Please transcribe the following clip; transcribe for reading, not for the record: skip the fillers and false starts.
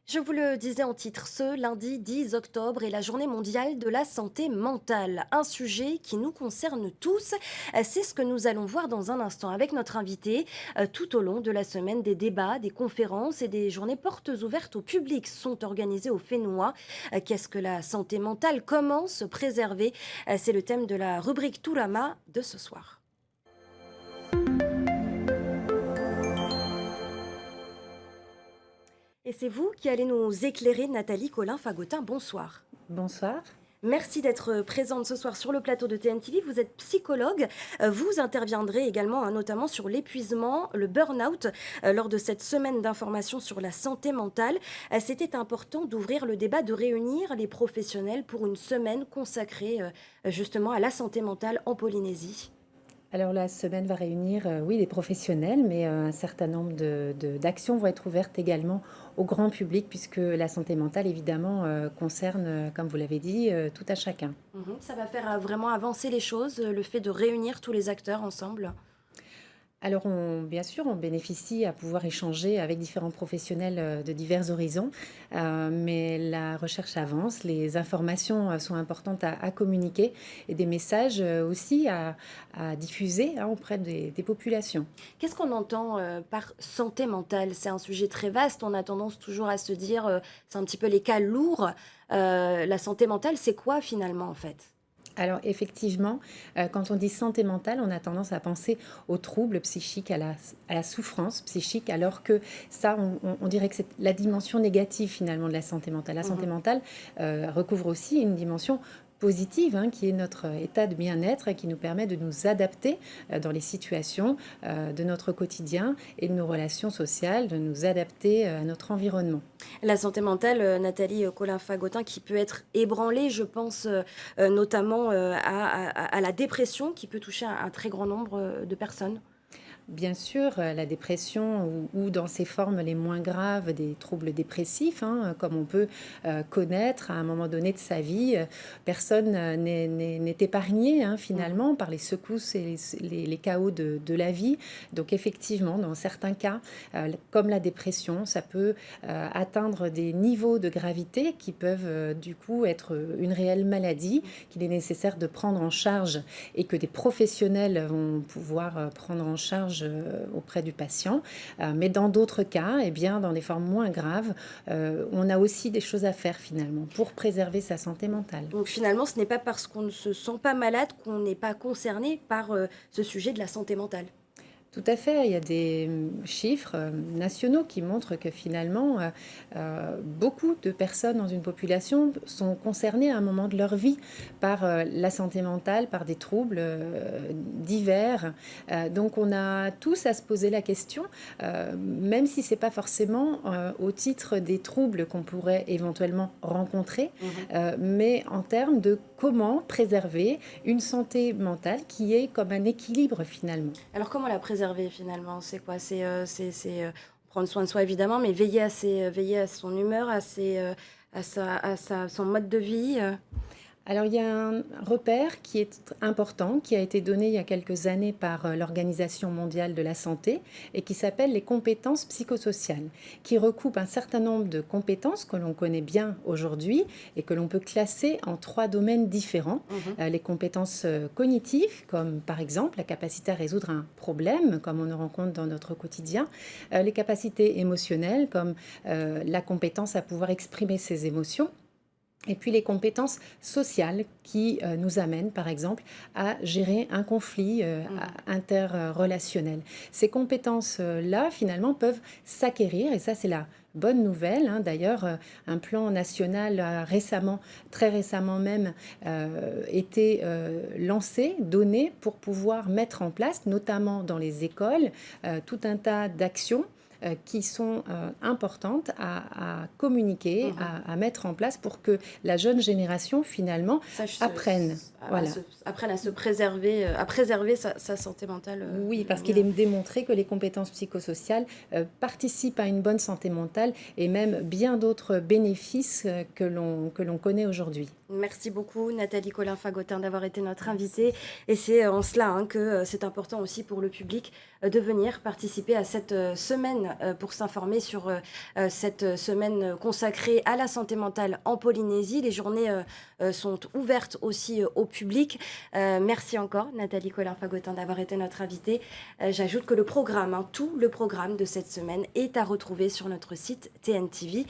Je vous le disais en titre, ce lundi 10 octobre est la journée mondiale de la santé mentale. Un sujet qui nous concerne tous. C'est ce que nous allons voir dans un instant avec notre invité. Tout au long de la semaine, des débats, des conférences et des journées portes ouvertes au public sont organisées au Fénois. Qu'est-ce que la santé mentale? Comment se préserver? C'est le thème de la rubrique Tourama de ce soir. Et c'est vous qui allez nous éclairer, Nathalie Colin-Fagotin. Bonsoir. Bonsoir. Merci d'être présente ce soir sur le plateau de TNTV. Vous êtes psychologue. Vous interviendrez également notamment sur l'épuisement, le burn-out lors de cette semaine d'information sur la santé mentale. C'était important d'ouvrir le débat, de réunir les professionnels pour une semaine consacrée justement à la santé mentale en Polynésie. Alors la semaine va réunir, oui, des professionnels, mais un certain nombre d'actions vont être ouvertes également au grand public, puisque la santé mentale, évidemment, concerne, comme vous l'avez dit, tout à chacun. Ça va faire vraiment avancer les choses, le fait de réunir tous les acteurs ensemble. Alors bien sûr, on bénéficie à pouvoir échanger avec différents professionnels de divers horizons, mais la recherche avance, les informations sont importantes à communiquer et des messages aussi à diffuser, hein, auprès des populations. Qu'est-ce qu'on entend par santé mentale? C'est un sujet très vaste. On a tendance toujours à se dire, c'est un petit peu les cas lourds. La santé mentale, c'est quoi finalement en fait? Alors effectivement, quand on dit santé mentale, on a tendance à penser aux troubles psychiques, à la souffrance psychique, alors que ça, on dirait que c'est la dimension négative finalement de la santé mentale. La santé Mhm. mentale recouvre aussi une dimension positive, hein, qui est notre état de bien-être et qui nous permet de nous adapter dans les situations de notre quotidien et de nos relations sociales, de nous adapter à notre environnement. La santé mentale, Nathalie Colin-Fagotin, qui peut être ébranlée, je pense notamment à la dépression qui peut toucher un très grand nombre de personnes. Bien sûr, la dépression ou dans ses formes les moins graves, des troubles dépressifs, hein, comme on peut connaître à un moment donné de sa vie. Personne n'est épargné, hein, Mhm. finalement, par les secousses et les chaos de la vie. Donc effectivement, dans certains cas, comme la dépression, ça peut atteindre des niveaux de gravité qui peuvent du coup être une réelle maladie qu'il est nécessaire de prendre en charge et que des professionnels vont pouvoir prendre en charge auprès du patient. Mais dans d'autres cas, eh bien, dans des formes moins graves, on a aussi des choses à faire finalement pour préserver sa santé mentale. Donc finalement, ce n'est pas parce qu'on ne se sent pas malade qu'on n'est pas concerné par ce sujet de la santé mentale. Tout à fait, il y a des chiffres nationaux qui montrent que finalement, beaucoup de personnes dans une population sont concernées à un moment de leur vie par la santé mentale, par des troubles divers. Donc on a tous à se poser la question, même si ce n'est pas forcément au titre des troubles qu'on pourrait éventuellement rencontrer, Mhm. mais en termes de comment préserver une santé mentale qui est comme un équilibre finalement. Alors comment la préserver finalement? C'est quoi? C'est prendre soin de soi évidemment, mais veiller à son humeur, à son mode de vie. Alors, il y a un repère qui est important, qui a été donné il y a quelques années par l'Organisation mondiale de la santé et qui s'appelle les compétences psychosociales, qui recoupe un certain nombre de compétences que l'on connaît bien aujourd'hui et que l'on peut classer en trois domaines différents. Mhm. Les compétences cognitives, comme par exemple la capacité à résoudre un problème, comme on le rencontre dans notre quotidien. Les capacités émotionnelles, comme la compétence à pouvoir exprimer ses émotions. Et puis les compétences sociales qui nous amènent, par exemple, à gérer un conflit Mhm. interrelationnel. Ces compétences-là, finalement, peuvent s'acquérir, et ça, c'est la bonne nouvelle, hein. D'ailleurs, un plan national a récemment, très récemment même, été lancé, donné pour pouvoir mettre en place, notamment dans les écoles, tout un tas d'actions qui sont importantes à communiquer, Mhm. à mettre en place pour que la jeune génération, finalement, Sache apprenne. Voilà. apprenne à se préserver, à préserver sa santé mentale Oui, parce au qu'il est mieux. démontré que les compétences psychosociales participent à une bonne santé mentale et même bien d'autres bénéfices que l'on connaît aujourd'hui. Merci beaucoup Nathalie Colin-Fagotin d'avoir été notre invitée. Merci. Et c'est en cela que c'est important aussi pour le public de venir participer à cette semaine pour s'informer sur cette semaine consacrée à la santé mentale en Polynésie. Les journées sont ouvertes aussi au public. Merci encore Nathalie Colin-Fagotin d'avoir été notre invitée. J'ajoute que le programme, tout le programme de cette semaine est à retrouver sur notre site tntv.pf.